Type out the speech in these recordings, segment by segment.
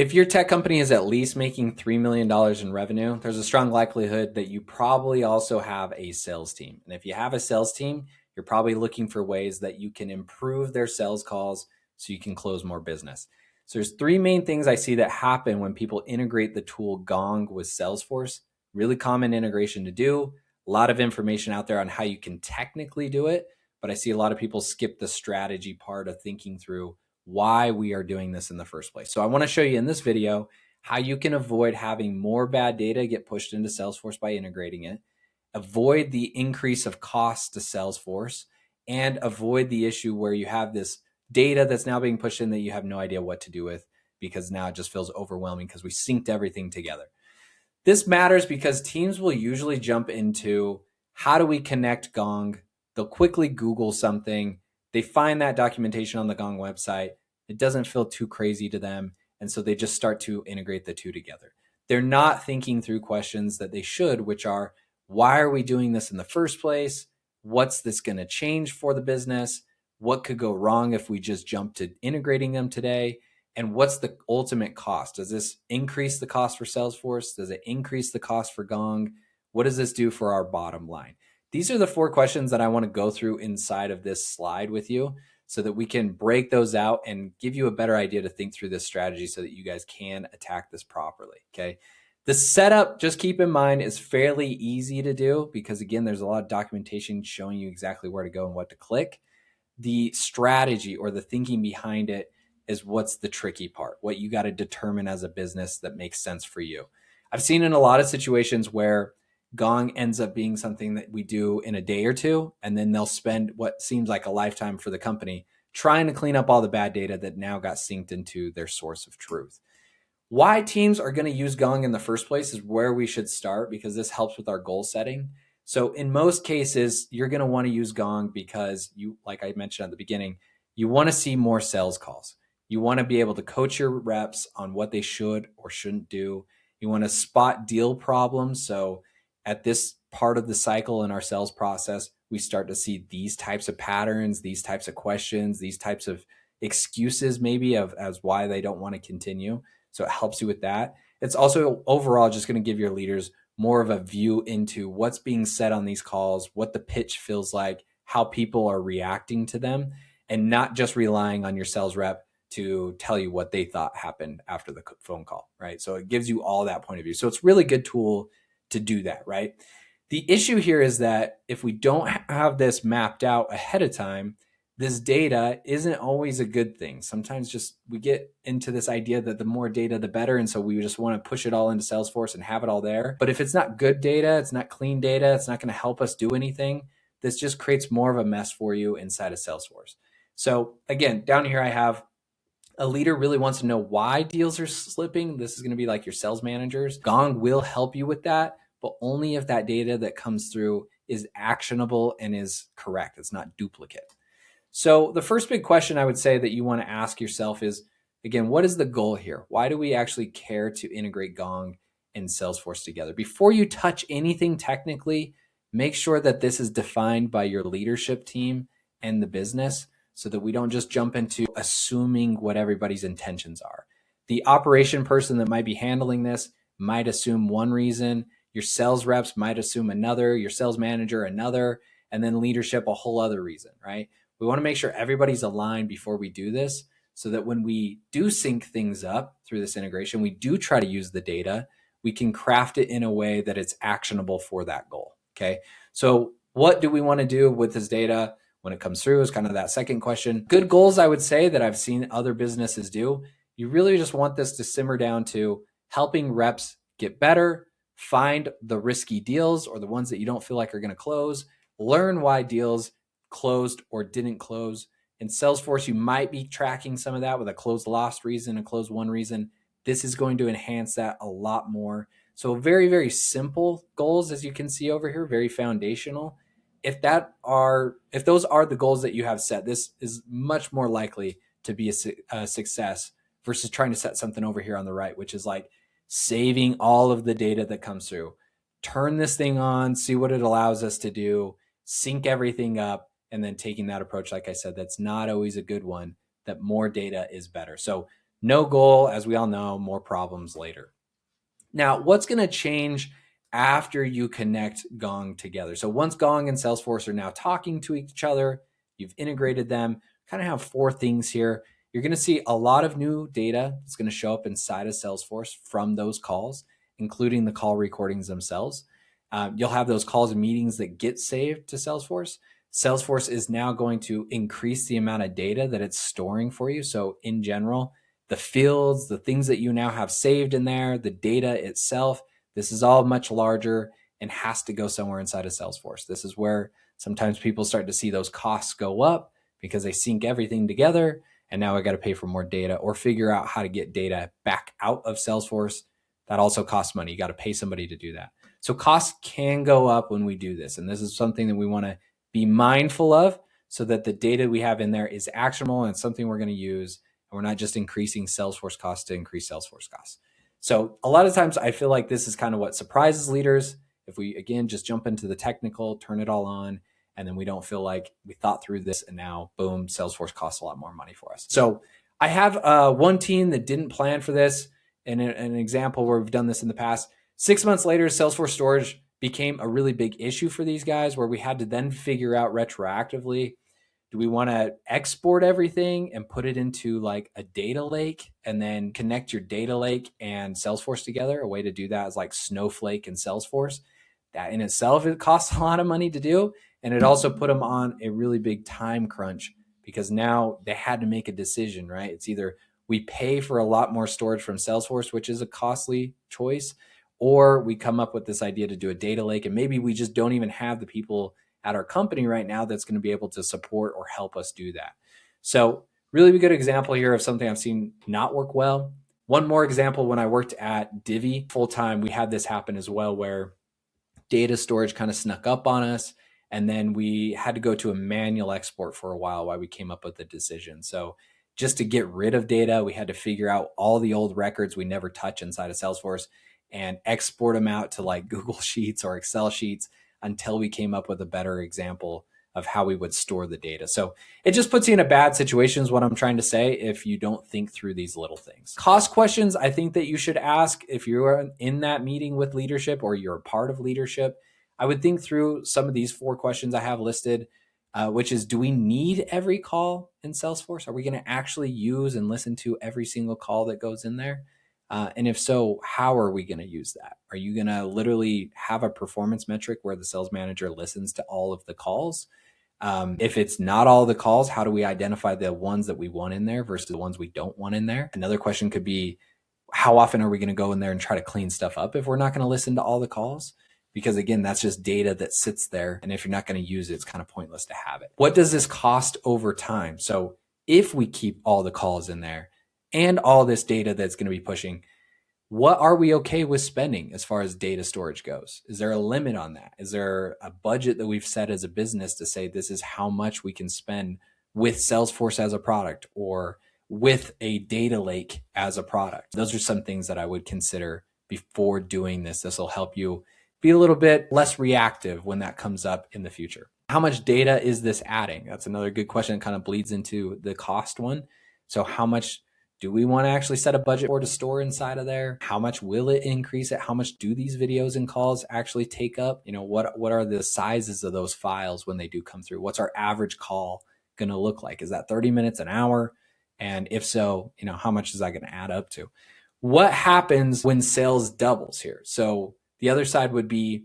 If your tech company is at least making $3 million in revenue, there's a strong likelihood that you probably also have a sales team. And if you have a sales team, you're probably looking for ways that you can improve their sales calls so you can close more business. So there's three main things I see that happen when people integrate the tool Gong with Salesforce. Really common integration to do. A lot of information out there on how you can technically do it, but I see a lot of people skip the strategy part of thinking through why we are doing this in the first place. So I want to show you in this video how you can avoid having more bad data get pushed into Salesforce by integrating it, avoid the increase of costs to Salesforce, and avoid the issue where you have this data that's now being pushed in that you have no idea what to do with because now it just feels overwhelming because we synced everything together. This matters because teams will usually jump into how do we connect Gong? They'll quickly Google something. They find that documentation on the Gong website. It doesn't feel too crazy to them. And so they just start to integrate the two together. They're not thinking through questions that they should, which are, why are we doing this in the first place? What's this going to change for the business? What could go wrong if we just jump to integrating them today? And what's the ultimate cost? Does this increase the cost for Salesforce? Does it increase the cost for Gong? What does this do for our bottom line? These are the four questions that I want to go through inside of this slide with you so that we can break those out and give you a better idea to think through this strategy so that you guys can attack this properly, okay? The setup, just keep in mind, is fairly easy to do because, again, there's a lot of documentation showing you exactly where to go and what to click. The strategy or the thinking behind it is what's the tricky part, what you got to determine as a business that makes sense for you. I've seen in a lot of situations where Gong ends up being something that we do in a day or two, and then they'll spend what seems like a lifetime for the company trying to clean up all the bad data that now got synced into their source of truth. Why teams are going to use Gong in the first place is where we should start because this helps with our goal setting. So in most cases, you're going to want to use Gong because you, like I mentioned at the beginning, you want to see more sales calls. You want to be able to coach your reps on what they should or shouldn't do. You want to spot deal problems. So at this part of the cycle in our sales process, we start to see these types of patterns, these types of questions, these types of excuses maybe of as why they don't want to continue. So it helps you with that. It's also overall just going to give your leaders more of a view into what's being said on these calls, what the pitch feels like, how people are reacting to them, and not just relying on your sales rep to tell you what they thought happened after the phone call, right? So it gives you all that point of view. So it's a really good tool to do that, right? The issue here is that if we don't have this mapped out ahead of time, this data isn't always a good thing. Sometimes just we get into this idea that the more data, the better. And so we just want to push it all into Salesforce and have it all there. But if it's not good data, it's not clean data, it's not going to help us do anything. This just creates more of a mess for you inside of Salesforce. So again, down here I have a leader really wants to know why deals are slipping. This is going to be like your sales managers. Gong will help you with that, but only if that data that comes through is actionable and is correct. It's not duplicate. So the first big question I would say that you want to ask yourself is, again, what is the goal here? Why do we actually care to integrate Gong and Salesforce together? Before you touch anything technically, make sure that this is defined by your leadership team and the business so that we don't just jump into assuming what everybody's intentions are. The operation person that might be handling this might assume one reason, your sales reps might assume another, your sales manager another, and then leadership a whole other reason, right? We want to make sure everybody's aligned before we do this so that when we do sync things up through this integration, we do try to use the data, we can craft it in a way that it's actionable for that goal, okay? So what do we want to do with this data when it comes through is kind of that second question. Good goals, I would say, that I've seen other businesses do. You really just want this to simmer down to helping reps get better, find the risky deals or the ones that you don't feel like are going to close, learn why deals closed or didn't close. In Salesforce, you might be tracking some of that with a closed lost reason, a closed won reason. This is going to enhance that a lot more. So very, very simple goals, as you can see over here, very foundational. If those are the goals that you have set, this is much more likely to be a success versus trying to set something over here on the right, which is like saving all of the data that comes through. Turn this thing on, see what it allows us to do, sync everything up, and then taking that approach, like I said, that's not always a good one, that more data is better. So No goal, as we all know, more problems later. Now, what's going to change after you connect Gong together? So once Gong and Salesforce are now talking to each other, you've integrated them, kind of have four things here. You're going to see a lot of new data that's going to show up inside of Salesforce from those calls, including the call recordings themselves. You'll have those calls and meetings that get saved to Salesforce. Salesforce is now going to increase the amount of data that it's storing for you. So in general, the fields, the things that you now have saved in there, the data itself, this is all much larger and has to go somewhere inside of Salesforce. This is where sometimes people start to see those costs go up because they sync everything together. And now I got to pay for more data or figure out how to get data back out of Salesforce. That also costs money. You got to pay somebody to do that. So costs can go up when we do this. And this is something that we want to be mindful of so that the data we have in there is actionable and something we're going to use. And we're not just increasing Salesforce costs to increase Salesforce costs. So a lot of times I feel like this is kind of what surprises leaders. If we, again, just jump into the technical, turn it all on, and then we don't feel like we thought through this and now, boom, Salesforce costs a lot more money for us. So I have one team that didn't plan for this. And an example where we've done this in the past, 6 months later, Salesforce storage became a really big issue for these guys where we had to then figure out retroactively, do we want to export everything and put it into like a data lake and then connect your data lake and Salesforce together? A way to do that is like Snowflake and Salesforce. That in itself, it costs a lot of money to do. And it also put them on a really big time crunch because now they had to make a decision, right? It's either we pay for a lot more storage from Salesforce, which is a costly choice, or we come up with this idea to do a data lake. And maybe we just don't even have the people at our company right now that's going to be able to support or help us do that. So really good example here of something I've seen not work well. One more example, when I worked at Divvy full time, we had this happen as well where data storage kind of snuck up on us. And then we had to go to a manual export for a while we came up with the decision. So just to get rid of data, we had to figure out all the old records we never touch inside of Salesforce and export them out to like Google Sheets or Excel sheets until we came up with a better example of how we would store the data. So it just puts you in a bad situation is what I'm trying to say if you don't think through these little things. Cost questions, I think that you should ask if you're in that meeting with leadership or you're a part of leadership. I would think through some of these 4 questions I have listed, which is, do we need every call in Salesforce? Are we going to actually use and listen to every single call that goes in there? And if so, how are we going to use that? Are you going to literally have a performance metric where the sales manager listens to all of the calls? If it's not all the calls, how do we identify the ones that we want in there versus the ones we don't want in there? Another question could be, how often are we going to go in there and try to clean stuff up if we're not going to listen to all the calls? Because again, that's just data that sits there. And if you're not going to use it, it's kind of pointless to have it. What does this cost over time? So if we keep all the calls in there and all this data that's going to be pushing, what are we okay with spending as far as data storage goes? Is there a limit on that? Is there a budget that we've set as a business to say this is how much we can spend with Salesforce as a product or with a data lake as a product? Those are some things that I would consider before doing this. This will help you be a little bit less reactive when that comes up in the future. How much data is this adding? That's another good question. It kind of bleeds into the cost one. So how much do we want to actually set a budget for to store inside of there? How much will it increase it? How much do these videos and calls actually take up? You know, what are the sizes of those files when they do come through? What's our average call going to look like? Is that 30 minutes, an hour? And if so, you know, how much is that going to add up to? What happens when sales doubles here? So the other side would be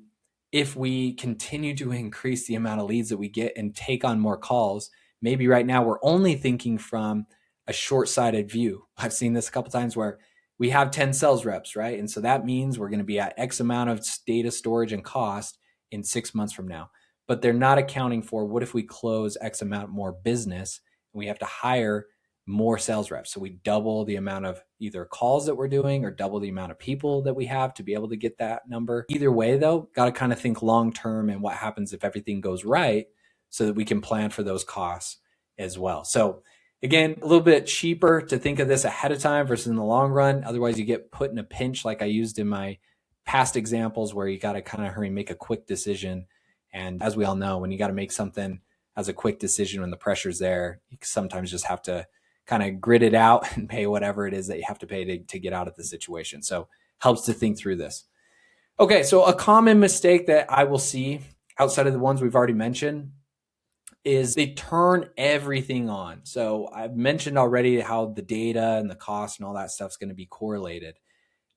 if we continue to increase the amount of leads that we get and take on more calls, maybe right now we're only thinking from a short-sighted view. I've seen this a couple times where we have 10 sales reps, right? And so that means we're going to be at X amount of data storage and cost in 6 months from now. But they're not accounting for what if we close X amount more business and we have to hire more sales reps. So we double the amount of either calls that we're doing or double the amount of people that we have to be able to get that number. Either way though, got to kind of think long-term and what happens if everything goes right so that we can plan for those costs as well. So again, a little bit cheaper to think of this ahead of time versus in the long run. Otherwise you get put in a pinch like I used in my past examples where you got to kind of hurry and make a quick decision. And as we all know, when you got to make something as a quick decision when the pressure's there, you sometimes just have to kind of grit it out and pay whatever it is that you have to pay to get out of the situation. So helps to think through this. Okay, so a common mistake that I will see outside of the ones we've already mentioned is they turn everything on. So I've mentioned already how the data and the cost and all that stuff is going to be correlated.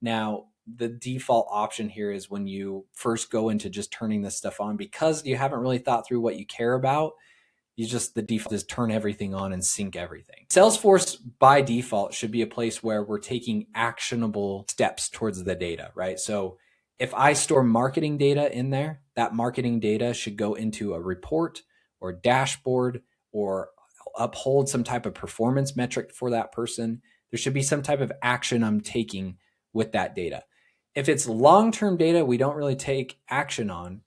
Now, the default option here is when you first go into just turning this stuff on, because you haven't really thought through what you care about, the default is turn everything on and sync everything. Salesforce by default should be a place where we're taking actionable steps towards the data, right? So if I store marketing data in there, that marketing data should go into a report or dashboard or uphold some type of performance metric for that person. There should be some type of action I'm taking with that data. If it's long-term data we don't really take action on,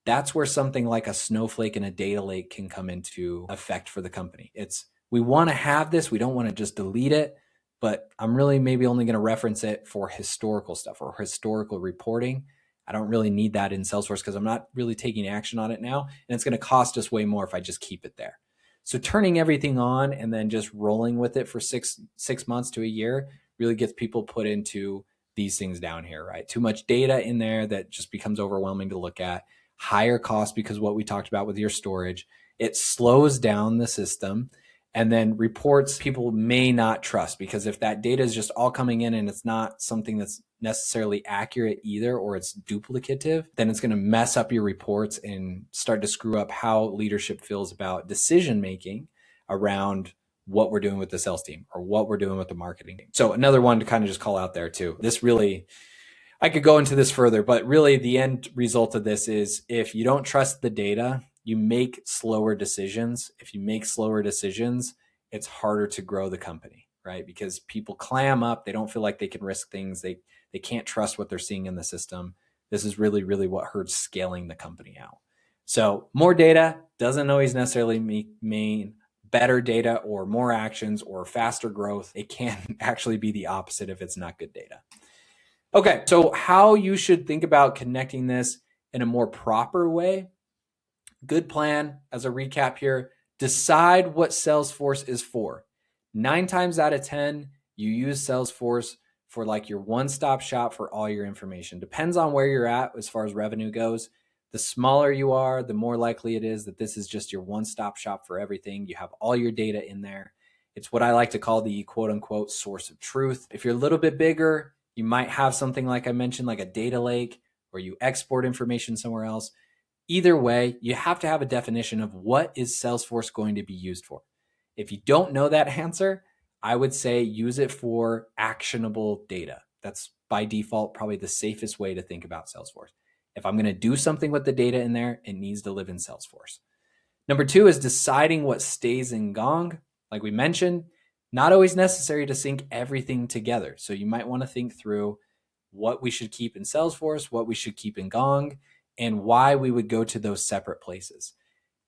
that's where something like a Snowflake and a data lake can come into effect for the company. We want to have this. We don't want to just delete it, but I'm really maybe only going to reference it for historical stuff or historical reporting. I don't really need that in Salesforce because I'm not really taking action on it now. And it's going to cost us way more if I just keep it there. So turning everything on and then just rolling with it for six months to a year really gets people put into these things down here, right? Too much data in there that just becomes overwhelming to look at. Higher cost because what we talked about with your storage, it slows down the system. And then reports people may not trust, because if that data is just all coming in and it's not something that's necessarily accurate either, or it's duplicative, then it's going to mess up your reports and start to screw up how leadership feels about decision making around what we're doing with the sales team or what we're doing with the marketing team. So another one to kind of just call out there too. This really, I could go into this further, but really the end result of this is if you don't trust the data, you make slower decisions. If you make slower decisions, it's harder to grow the company, right? Because people clam up. They don't feel like they can risk things. They can't trust what they're seeing in the system. This is really, really what hurts scaling the company out. So more data doesn't always necessarily mean better data or more actions or faster growth. It can actually be the opposite if it's not good data. Okay, so how you should think about connecting this in a more proper way. Good plan, as a recap here, decide what Salesforce is for. 9 times out of 10, you use Salesforce for like your one-stop shop for all your information. Depends on where you're at as far as revenue goes. The smaller you are, the more likely it is that this is just your one-stop shop for everything. You have all your data in there. It's what I like to call the quote-unquote source of truth. If you're a little bit bigger, you might have something like I mentioned, like a data lake, or you export information somewhere else. Either way, you have to have a definition of what is Salesforce going to be used for. If you don't know that answer, I would say use it for actionable data. That's by default probably the safest way to think about Salesforce. If I'm going to do something with the data in there, it needs to live in Salesforce. Number 2 is deciding what stays in Gong. Like we mentioned, not always necessary to sync everything together. So you might want to think through what we should keep in Salesforce, what we should keep in Gong, and why we would go to those separate places.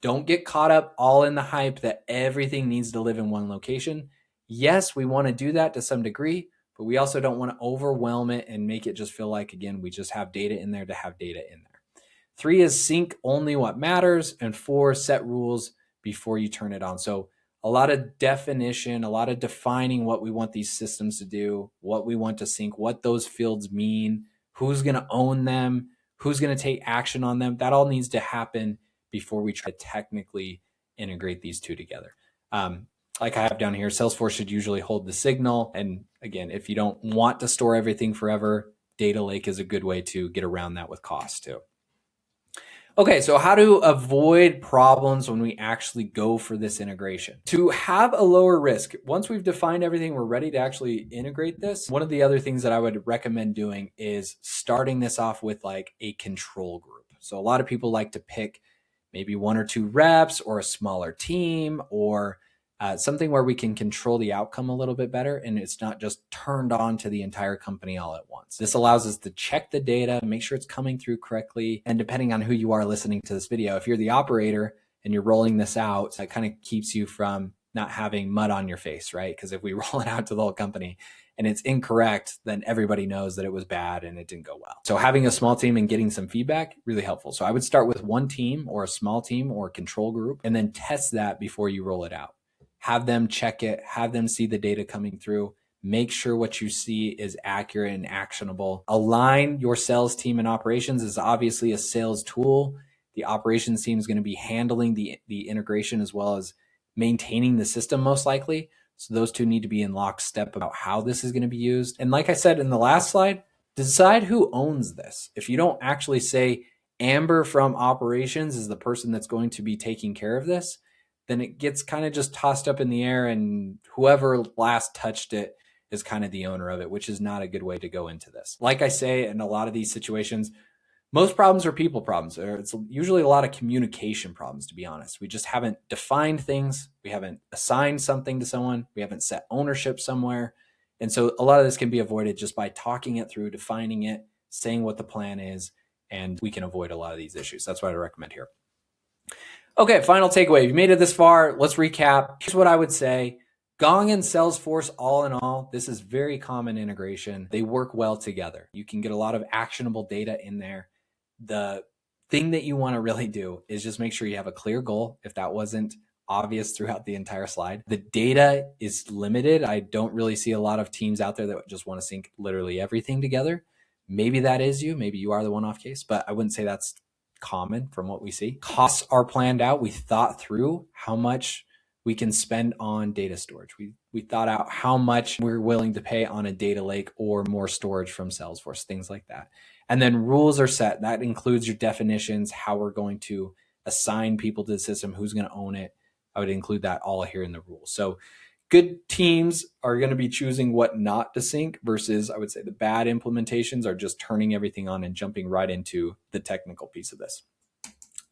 Don't get caught up all in the hype that everything needs to live in one location. Yes, we want to do that to some degree, but we also don't want to overwhelm it and make it just feel like, again, we just have data in there to have data in there. 3 is sync only what matters. And 4, set rules before you turn it on. So a lot of definition, a lot of defining what we want these systems to do, what we want to sync, what those fields mean, who's going to own them, who's going to take action on them. That all needs to happen before we try to technically integrate these two together. Like I have down here, Salesforce should usually hold the signal. And again, if you don't want to store everything forever, data lake is a good way to get around that with cost too. Okay, so how to avoid problems when we actually go for this integration. To have a lower risk, once we've defined everything, we're ready to actually integrate this. One of the other things that I would recommend doing is starting this off with like a control group. So a lot of people like to pick maybe 1 or 2 reps or a smaller team or something where we can control the outcome a little bit better and it's not just turned on to the entire company all at once. This allows us to check the data, make sure it's coming through correctly. And depending on who you are listening to this video, if you're the operator and you're rolling this out, that kind of keeps you from not having mud on your face, right? Because if we roll it out to the whole company and it's incorrect, then everybody knows that it was bad and it didn't go well. So having a small team and getting some feedback, really helpful. So I would start with 1 team or a small team or a control group and then test that before you roll it out. have them check it, have them see the data coming through. Make sure what you see is accurate and actionable. Align your sales team and operations is obviously a sales tool. The operations team is going to be handling the integration as well as maintaining the system most likely. So those two need to be in lockstep about how this is going to be used. And like I said in the last slide, decide who owns this. If you don't actually say Amber from operations is the person that's going to be taking care of this, then it gets kind of just tossed up in the air and whoever last touched it is kind of the owner of it, which is not a good way to go into this. Like I say, in a lot of these situations, most problems are people problems. It's usually a lot of communication problems, to be honest. We just haven't defined things. We haven't assigned something to someone. We haven't set ownership somewhere. And so a lot of this can be avoided just by talking it through, defining it, saying what the plan is, and we can avoid a lot of these issues. That's what I recommend here. Okay, final takeaway. If you made it this far, let's recap. Here's what I would say. Gong and Salesforce, all in all, this is very common integration. They work well together. You can get a lot of actionable data in there. The thing that you want to really do is just make sure you have a clear goal, if that wasn't obvious throughout the entire slide. The data is limited. I don't really see a lot of teams out there that just want to sync literally everything together. Maybe that is you. Maybe you are the one-off case, but I wouldn't say that's common from what we see. Costs are planned out. We thought through how much we can spend on data storage. We thought out how much we're willing to pay on a data lake or more storage from Salesforce, things like that. And then rules are set. That includes your definitions, how we're going to assign people to the system, who's going to own it. I would include that all here in the rules. So good teams are going to be choosing what not to sync versus, I would say, the bad implementations are just turning everything on and jumping right into the technical piece of this.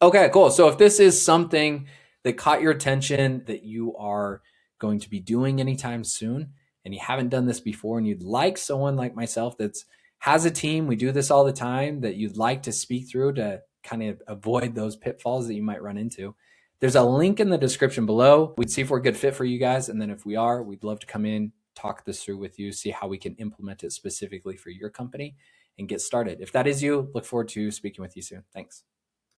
Okay, cool. So if this is something that caught your attention that you are going to be doing anytime soon and you haven't done this before and you'd like someone like myself that's has a team, we do this all the time, that you'd like to speak through to kind of avoid those pitfalls that you might run into, there's a link in the description below. We'd see if we're a good fit for you guys. And then if we are, we'd love to come in, talk this through with you, see how we can implement it specifically for your company and get started. If that is you, look forward to speaking with you soon. Thanks.